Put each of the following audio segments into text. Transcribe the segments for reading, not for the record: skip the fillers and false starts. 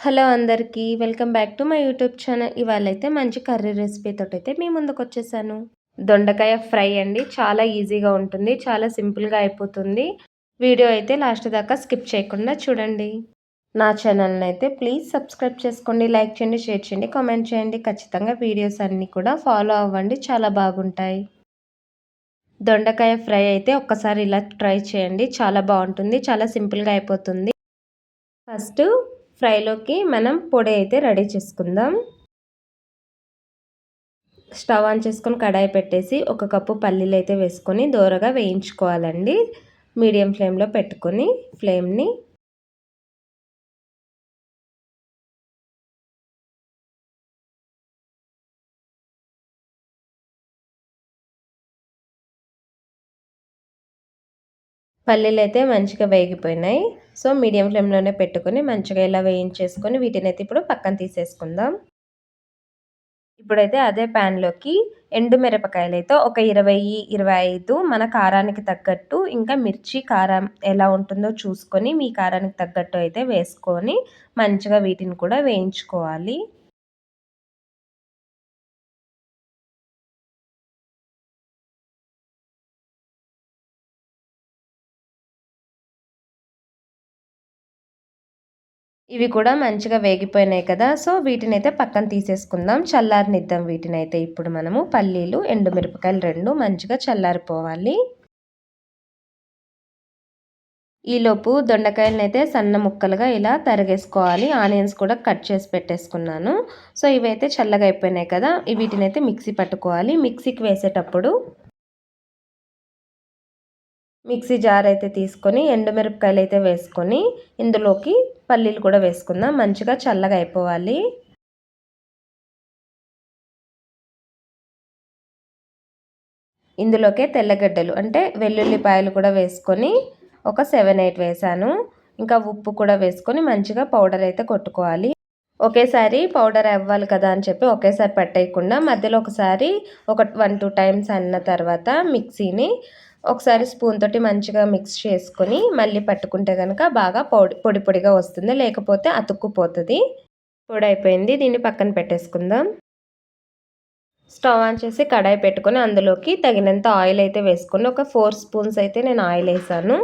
Hello అందరికీ welcome back to my YouTube channel. ఇవాళైతే మంచి కర్రీ రెసిపీ తోటైతే మీ ముందుకొచ్చేసాను. దొండకాయ ఫ్రై అండి. చాలా ఈజీగా ఉంటుంది. చాలా సింపుల్గా అయిపోతుంది. వీడియో అయితే లాస్ట్ దాకా స్కిప్ చేయకుండా చూడండి. నా ఛానల్ని అయితే ప్లీజ్ సబ్స్క్రైబ్ చేసుకోండి, లైక్ చేయండి, షేర్ చేయండి, కామెంట్ చేయండి. ఖచ్చితంగా వీడియోస్ అన్నీ కూడా ఫాలో అవ్వండి, చాలా బాగుంటాయి. దొండకాయ ఫ్రై అయితే ఒక్కసారి ఇలా ట్రై చేయండి, చాలా బాగుంటుంది, చాలా సింపుల్గా అయిపోతుంది. ఫస్ట్ ఫ్రైలోకి మనం పొడి అయితే రెడీ చేసుకుందాం. స్టవ్ ఆన్ చేసుకొని కడాయి పెట్టేసి 1 కప్పు పల్లీలు అయితే వేసుకొని దోరగా వేయించుకోవాలండి. మీడియం ఫ్లేమ్లో పెట్టుకొని ఫ్లేమ్ని పల్లీలు అయితే మంచిగా వేగిపోయినాయి. సో మీడియం ఫ్లేమ్లోనే పెట్టుకొని మంచిగా ఇలా వేయించేసుకొని వీటిని అయితే ఇప్పుడు పక్కన తీసేసుకుందాం. ఇప్పుడైతే అదే ప్యాన్లోకి ఎండు మిరపకాయలు అయితే ఒక 20-25 మన కారానికి తగ్గట్టు, ఇంకా మిర్చి కారం ఎలా ఉంటుందో చూసుకొని మీ కారానికి తగ్గట్టు అయితే వేసుకొని మంచిగా వీటిని కూడా వేయించుకోవాలి. ఇవి కూడా మంచిగా వేగిపోయినాయి కదా. సో వీటినైతే పక్కన తీసేసుకుందాం, చల్లారనిద్దాం వీటినైతే. ఇప్పుడు మనము పల్లీలు, ఎండుమిరపకాయలు 2 మంచిగా చల్లారిపోవాలి. ఈలోపు దొండకాయలనైతే సన్న ముక్కలుగా ఇలా తరిగేసుకోవాలి. ఆనియన్స్ కూడా కట్ చేసి పెట్టేసుకున్నాను. సో ఇవైతే చల్లగా అయిపోయినాయి కదా. వీటినైతే మిక్సీ పట్టుకోవాలి. మిక్సీకి వేసేటప్పుడు మిక్సీ జార్ అయితే తీసుకొని ఎండుమిరపకాయలు అయితే వేసుకొని ఇందులోకి పల్లీలు కూడా వేసుకుందాం. మంచిగా చల్లగా అయిపోవాలి. ఇందులోకే తెల్లగడ్డలు అంటే వెల్లుల్లిపాయలు కూడా వేసుకొని ఒక 7-8 వేసాను. ఇంకా ఉప్పు కూడా వేసుకొని మంచిగా పౌడర్ అయితే కొట్టుకోవాలి. ఒకేసారి పౌడర్ అవ్వాలి కదా అని చెప్పి ఒకేసారి పట్టేయకుండా మధ్యలో ఒకసారి ఒక 1-2 టైమ్స్ అన్న తర్వాత మిక్సీని ఒకసారి స్పూన్ తోటి మంచిగా మిక్స్ చేసుకొని మళ్ళీ పట్టుకుంటే కనుక బాగా పొడి పొడిగా వస్తుంది, లేకపోతే అతుక్కుపోతుంది. పొడి అయిపోయింది. దీన్ని పక్కన పెట్టేసుకుందాం. స్టవ్ ఆన్ చేసి కడాయి పెట్టుకొని అందులోకి తగినంత ఆయిల్ అయితే వేసుకొని ఒక 4 స్పూన్స్ అయితే నేను ఆయిల్ వేసాను.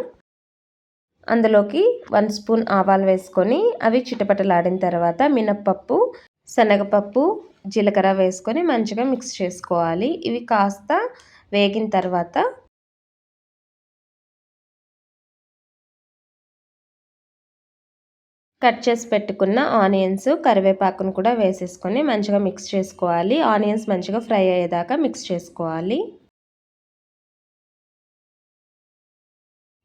అందులోకి 1 స్పూన్ ఆవాలు వేసుకొని అవి చిటపటలాడిన తర్వాత మినప్పప్పు, శనగపప్పు, జీలకర్ర వేసుకొని మంచిగా మిక్స్ చేసుకోవాలి. ఇవి కాస్త వేగిన తర్వాత కట్ చేసి పెట్టుకున్న ఆనియన్స్, కరివేపాకును కూడా వేసేసుకొని మంచిగా మిక్స్ చేసుకోవాలి. ఆనియన్స్ మంచిగా ఫ్రై అయ్యేదాకా మిక్స్ చేసుకోవాలి.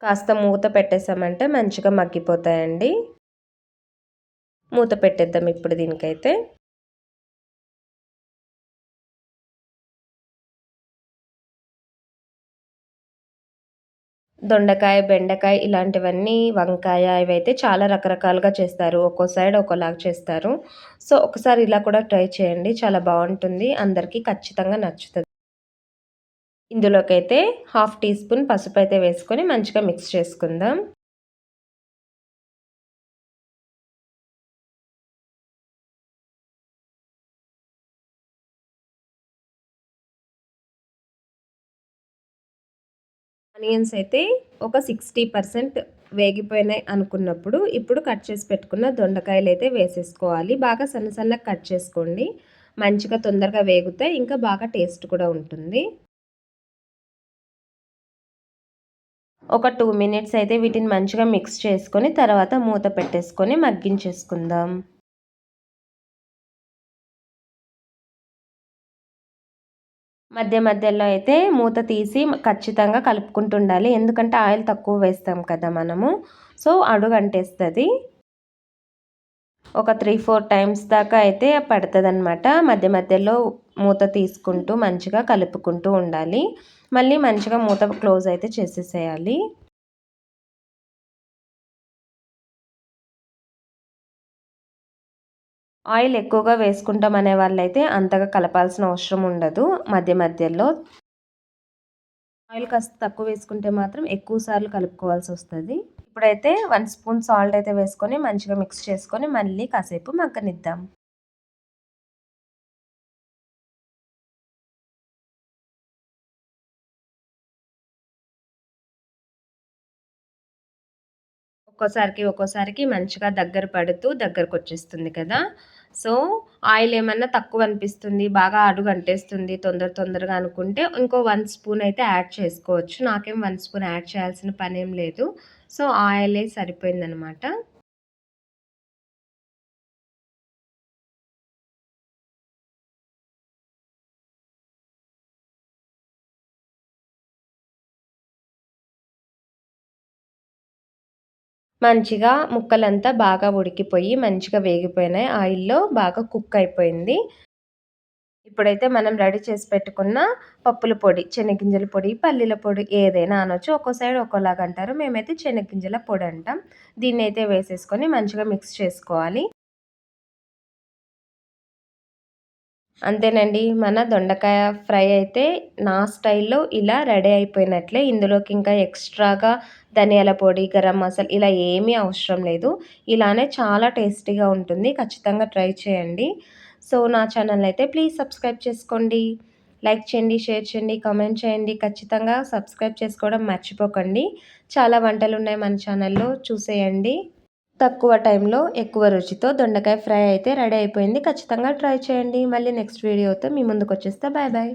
కాస్త మూత పెట్టేసామంటే మంచిగా మగ్గిపోతాయండి. మూత పెట్టేద్దాం ఇప్పుడు దీనికైతే. దొండకాయ, బెండకాయ ఇలాంటివన్నీ, వంకాయ ఇవైతే చాలా రకరకాలుగా చేస్తారు. ఒక్కో సైడ్ ఒక్కోలాగా చేస్తారు. సో ఒకసారి ఇలా కూడా ట్రై చేయండి, చాలా బాగుంటుంది. అందరికీ ఖచ్చితంగా నచ్చుతుంది. ఇందులోకైతే 1/2 టీ స్పూన్ పసుపు అయితే వేసుకొని మంచిగా మిక్స్ చేసుకుందాం. ఆనియన్స్ అయితే ఒక 60% వేగిపోయినాయి అనుకున్నప్పుడు ఇప్పుడు కట్ చేసి పెట్టుకున్న దొండకాయలు అయితే వేసేసుకోవాలి. బాగా సన్న సన్నగా కట్ చేసుకోండి, మంచిగా తొందరగా వేగుతాయి, ఇంకా బాగా టేస్ట్ కూడా ఉంటుంది. ఒక 2 మినిట్స్ అయితే వీటిని మంచిగా మిక్స్ చేసుకొని తర్వాత మూత పెట్టేసుకొని మగ్గించేసుకుందాం. మధ్య మధ్యలో అయితే మూత తీసి ఖచ్చితంగా కలుపుకుంటూ ఉండాలి, ఎందుకంటే ఆయిల్ తక్కువ వేస్తాం కదా మనము. సో అడుగు అంటేస్తుంది. ఒక 3-4 టైమ్స్ దాకా అయితే పడుతుందన్నమాట. మధ్య మధ్యలో మూత తీసుకుంటూ మంచిగా కలుపుకుంటూ ఉండాలి. మళ్ళీ మంచిగా మూత క్లోజ్ అయితే చేసేసేయాలి. ఆయిల్ ఎక్కువగా వేసుకుంటాం అనే వాళ్ళైతే అంతగా కలపాల్సిన అవసరం ఉండదు. మధ్య మధ్యలో ఆయిల్ కాస్త తక్కువ వేసుకుంటే మాత్రం ఎక్కువ సార్లు కలుపుకోవాల్సి వస్తుంది. ఇప్పుడైతే 1 స్పూన్ సాల్ట్ అయితే వేసుకొని మంచిగా మిక్స్ చేసుకొని మళ్ళీ కాసేపు మగ్గనిద్దాం. ఒక్కోసారికి మంచిగా దగ్గర పడుతూ దగ్గరకొచ్చేస్తుంది కదా! సో, ఆయిల్ ఏమన్నా తక్కువ అనిపిస్తుంది, బాగా అడుగు అంటేస్తుంది తొందరగా అనుకుంటే ఇంకో 1 స్పూన్ అయితే యాడ్ చేసుకోవచ్చు. నాకేం 1 స్పూన్ యాడ్ చేయాల్సిన పనేం లేదు. సో, ఆయిలే సరిపోయిందనమాట. మంచిగా ముక్కలంతా బాగా ఉడికిపోయి, మంచిగా వేగిపోయినాయి. ఆయిల్‌లో బాగా కుక్ అయిపోయింది. ఇప్పుడైతే మనం రెడీ చేసి పెట్టుకున్న పప్పుల పొడి, శనగగింజల పొడి, పల్లీల పొడి ఏదైనా అనొచ్చు. ఒక్కో సైడ్ ఒక్కోలాగా అంటారు. మేమైతే శనగగింజల పొడి అంటాం. దీన్నైతే వేసేసుకొని మంచిగా మిక్స్ చేసుకోవాలి. అంతేనండి. మన దొండకాయ ఫ్రై అయితే నా స్టైల్‌లో ఇలా రెడీ అయిపోయినట్లే. ఇందులోకి ఇంకా ఎక్స్‌ట్రాగా ధనియాల పొడి, గరం మసాలా ఇలా ఏమీ అవసరం లేదు. ఇలానే చాలా టేస్టీగా ఉంటుంది. ఖచ్చితంగా ట్రై చేయండి. సో, నా ఛానల్‌ని అయితే ప్లీజ్ సబ్స్క్రైబ్ చేసుకోండి. లైక్ చేయండి, షేర్ చేయండి, కామెంట్ చేయండి. ఖచ్చితంగా సబ్స్క్రైబ్ చేసుకోవడం మర్చిపోకండి. చాలా వంటలున్నాయి మన ఛానల్‌లో చూసేయండి. తక్కువ టైంలో ఎక్కువ రుచితో దొండకాయ ఫ్రై అయితే రెడీ అయిపోయింది. ఖచ్చితంగా ట్రై చేయండి. మళ్ళీ నెక్స్ట్ వీడియోతో మీ ముందుకొచ్చేస్తా. Bye bye.